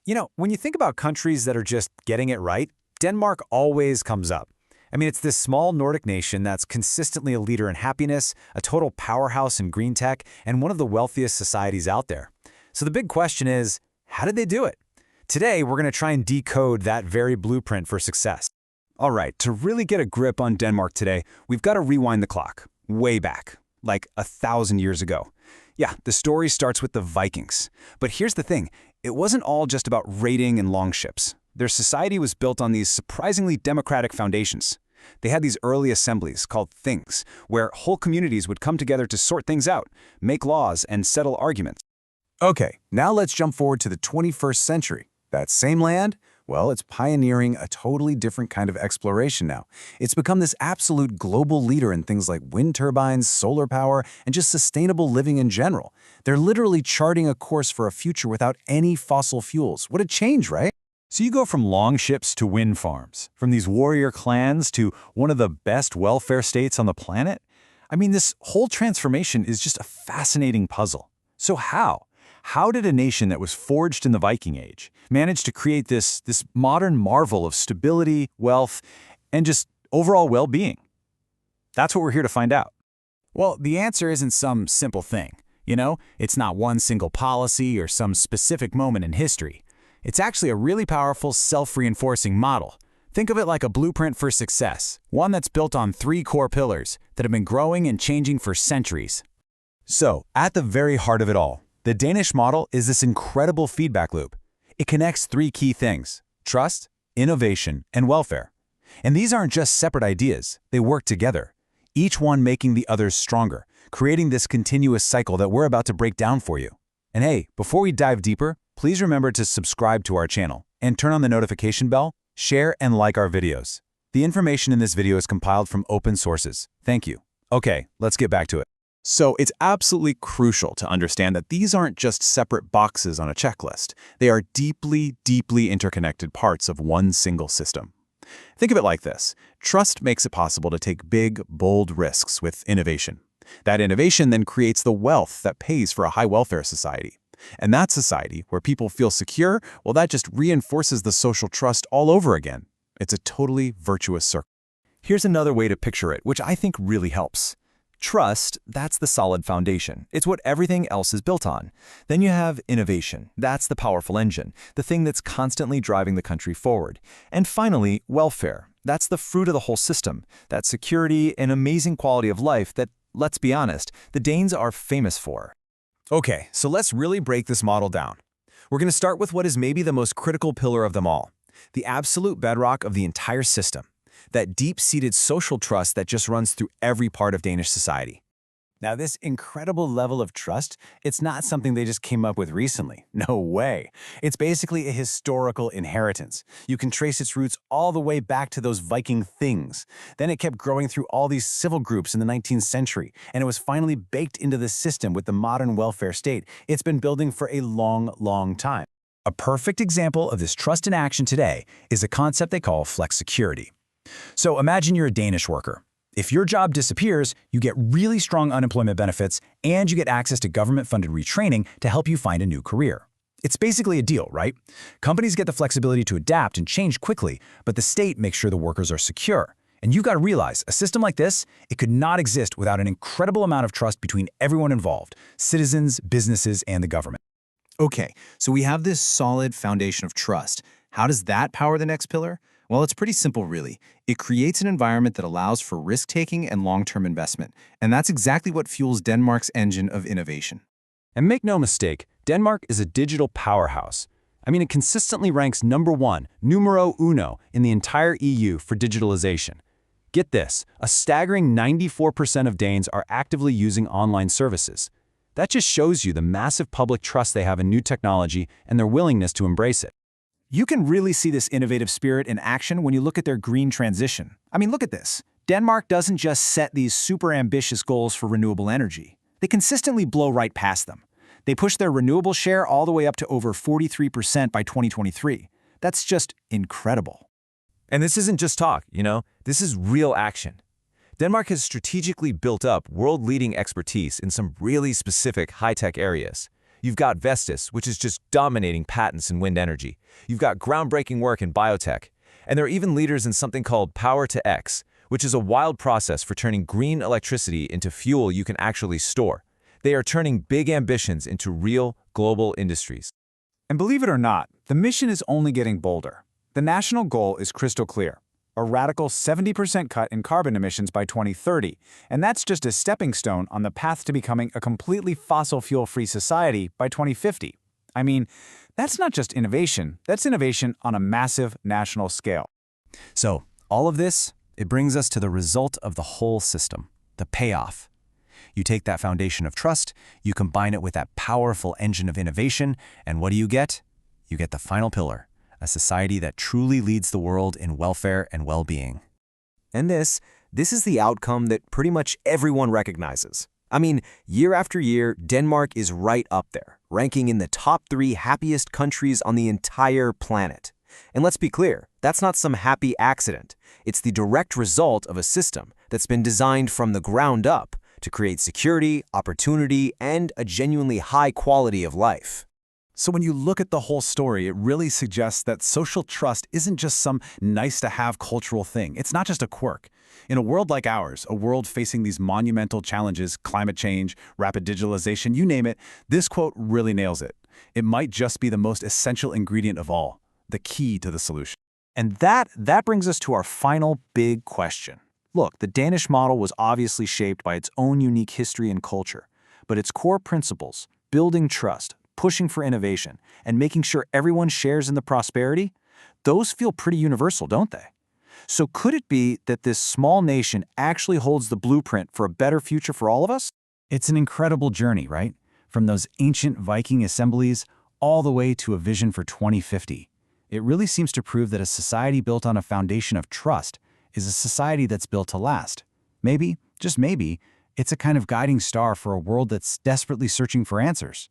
When you think about countries that are just getting it right, Denmark always comes up. I mean, it's this small Nordic nation that's consistently a leader in happiness, a total powerhouse in green tech, and one of the wealthiest societies out there. So the big question is, how did they do it? Today, we're going to try and decode that very blueprint for success. All right, to really get a grip on Denmark today, we've got to rewind the clock, way back, like 1,000 years ago. Yeah, the story starts with the Vikings. But here's the thing, it wasn't all just about raiding and longships. Their society was built on these surprisingly democratic foundations. They had these early assemblies called things, where whole communities would come together to sort things out, make laws, and settle arguments. Okay, now let's jump forward to the 21st century. That same land, well, it's pioneering a totally different kind of exploration now. It's become this absolute global leader in things like wind turbines, solar power, and just sustainable living in general. They're literally charting a course for a future without any fossil fuels. What a change, right? So you go from longships to wind farms, from these warrior clans to one of the best welfare states on the planet? I mean, this whole transformation is just a fascinating puzzle. So how? How did a nation that was forged in the Viking Age manage to create this modern marvel of stability, wealth, and just overall well-being? That's what we're here to find out. Well, the answer isn't some simple thing. It's not one single policy or some specific moment in history. It's actually a really powerful, self-reinforcing model. Think of it like a blueprint for success, one that's built on 3 core pillars that have been growing and changing for centuries. So, at the very heart of it all, the Danish model is this incredible feedback loop. It connects 3 key things: trust, innovation, and welfare. And these aren't just separate ideas, they work together, each one making the others stronger, creating this continuous cycle that we're about to break down for you. And hey, before we dive deeper, please remember to subscribe to our channel and turn on the notification bell, share and like our videos. The information in this video is compiled from open sources. Thank you. Okay, let's get back to it. So it's absolutely crucial to understand that these aren't just separate boxes on a checklist. They are deeply, deeply interconnected parts of one single system. Think of it like this. Trust makes it possible to take big, bold risks with innovation. That innovation then creates the wealth that pays for a high welfare society. And that society, where people feel secure, well, that just reinforces the social trust all over again. It's a totally virtuous circle. Here's another way to picture it, which I think really helps. Trust, that's the solid foundation. It's what everything else is built on. Then you have innovation. That's the powerful engine, the thing that's constantly driving the country forward. And finally, welfare. That's the fruit of the whole system, that security and amazing quality of life that, let's be honest, the Danes are famous for. Okay, so let's really break this model down. We're going to start with what is maybe the most critical pillar of them all, the absolute bedrock of the entire system. That deep-seated social trust that just runs through every part of Danish society. Now, this incredible level of trust, it's not something they just came up with recently. No way. It's basically a historical inheritance. You can trace its roots all the way back to those Viking things. Then it kept growing through all these civil groups in the 19th century, and it was finally baked into the system with the modern welfare state. It's been building for a long, long time. A perfect example of this trust in action today is a concept they call Flexicurity. So imagine you're a Danish worker. If your job disappears, you get really strong unemployment benefits and you get access to government-funded retraining to help you find a new career. It's basically a deal, right? Companies get the flexibility to adapt and change quickly, but the state makes sure the workers are secure. And you've got to realize, a system like this, it could not exist without an incredible amount of trust between everyone involved, citizens, businesses, and the government. Okay, so we have this solid foundation of trust. How does that power the next pillar? Well, it's pretty simple, really. It creates an environment that allows for risk-taking and long-term investment, and that's exactly what fuels Denmark's engine of innovation. And make no mistake, Denmark is a digital powerhouse. I mean, it consistently ranks #1, numero uno, in the entire EU for digitalization. Get this, a staggering 94% of Danes are actively using online services. That just shows you the massive public trust they have in new technology and their willingness to embrace it. You can really see this innovative spirit in action when you look at their green transition. I mean, look at this. Denmark doesn't just set these super ambitious goals for renewable energy. They consistently blow right past them. They push their renewable share all the way up to over 43% by 2023. That's just incredible. And this isn't just talk, this is real action. Denmark has strategically built up world-leading expertise in some really specific high-tech areas. You've got Vestas, which is just dominating patents in wind energy. You've got groundbreaking work in biotech. And they're even leaders in something called Power to X, which is a wild process for turning green electricity into fuel you can actually store. They are turning big ambitions into real, global industries. And believe it or not, the mission is only getting bolder. The national goal is crystal clear: a radical 70% cut in carbon emissions by 2030, and that's just a stepping stone on the path to becoming a completely fossil fuel-free society by 2050. I mean, that's not just innovation, that's innovation on a massive national scale. So, all of this, it brings us to the result of the whole system, the payoff. You take that foundation of trust, you combine it with that powerful engine of innovation, and what do you get? You get the final pillar, a society that truly leads the world in welfare and well-being. And this is the outcome that pretty much everyone recognizes. I mean, year after year, Denmark is right up there, ranking in the top 3 happiest countries on the entire planet. And let's be clear, that's not some happy accident. It's the direct result of a system that's been designed from the ground up to create security, opportunity, and a genuinely high quality of life. So when you look at the whole story, it really suggests that social trust isn't just some nice-to-have cultural thing. It's not just a quirk. In a world like ours, a world facing these monumental challenges, climate change, rapid digitalization, you name it, this quote really nails it. It might just be the most essential ingredient of all, the key to the solution. And that brings us to our final big question. Look, the Danish model was obviously shaped by its own unique history and culture, but its core principles, building trust, pushing for innovation, and making sure everyone shares in the prosperity, those feel pretty universal, don't they? So could it be that this small nation actually holds the blueprint for a better future for all of us? It's an incredible journey, right? From those ancient Viking assemblies all the way to a vision for 2050. It really seems to prove that a society built on a foundation of trust is a society that's built to last. Maybe, just maybe, it's a kind of guiding star for a world that's desperately searching for answers.